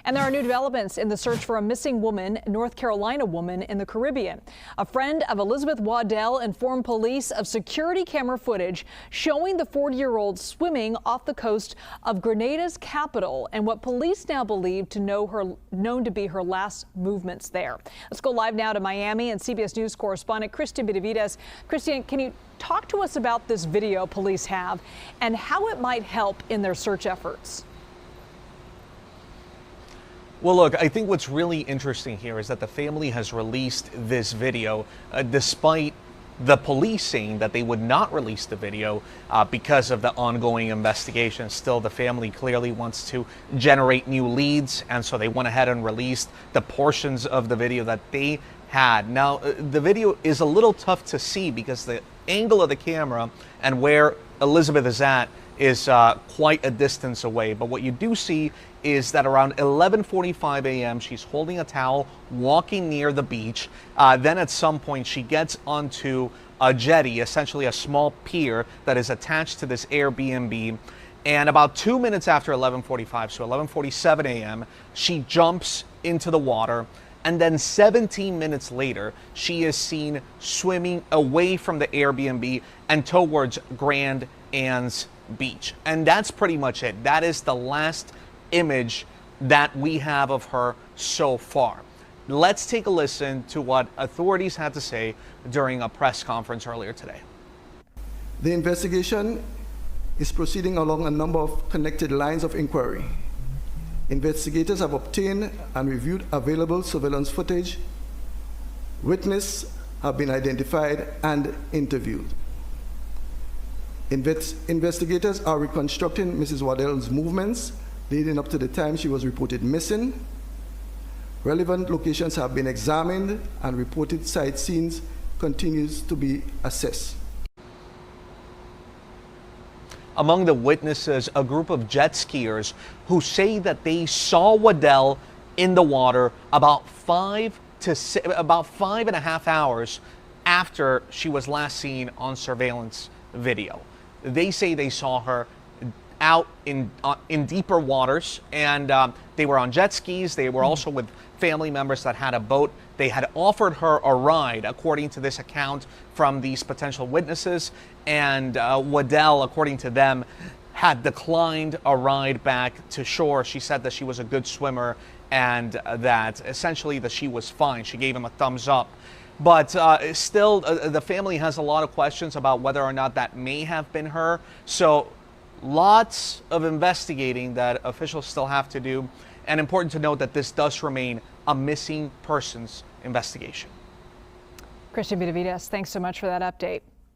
And there are new developments in the search for a missing woman, North Carolina woman in the Caribbean. A friend of Elizabeth Waddell informed police of security camera footage showing the 40-year-old swimming off the coast of Grenada's capital and what police now believe to known to be her last movements there. Let's go live now to Miami and CBS News correspondent Cristian Benavides. Cristian, can you talk to us about this video police have and how it might help in their search efforts? Well, look, I think what's really interesting here is that the family has released this video despite the police saying that they would not release the video because of the ongoing investigation. Still, the family clearly wants to generate new leads, and so they went ahead and released the portions of the video that they had. Now, the video is a little tough to see because the angle of the camera and where Elizabeth is at is quite a distance away. But what you do see is that around 11:45 a.m. she's holding a towel, walking near the beach. Then at some point she gets onto a jetty, essentially a small pier that is attached to this Airbnb. And about 2 minutes after 11:45, so 11:47 a.m., she jumps into the water. And then 17 minutes later, she is seen swimming away from the Airbnb and towards Grand Anse Beach. And that's pretty much it. That is the last image that we have of her so far. Let's take a listen to what authorities had to say during a press conference earlier today. The investigation is proceeding along a number of connected lines of inquiry. Investigators have obtained and reviewed available surveillance footage. Witnesses have been identified and interviewed. Investigators are reconstructing Mrs. Waddell's movements leading up to the time she was reported missing. Relevant locations have been examined and reported site scenes continues to be assessed. Among the witnesses, a group of jet skiers who say that they saw Waddell in the water about 5.5 hours after she was last seen on surveillance video. They say they saw her out in deeper waters, and they were on jet skis. They were also with family members that had a boat. They had offered her a ride, according to this account from these potential witnesses, and Waddell, according to them, had declined a ride back to shore. She said that she was a good swimmer and that essentially that she was fine. She gave him a thumbs up. But still, the family has a lot of questions about whether or not that may have been her. So lots of investigating that officials still have to do. And important to note that this does remain a missing persons investigation. Cristian Benavides, thanks so much for that update.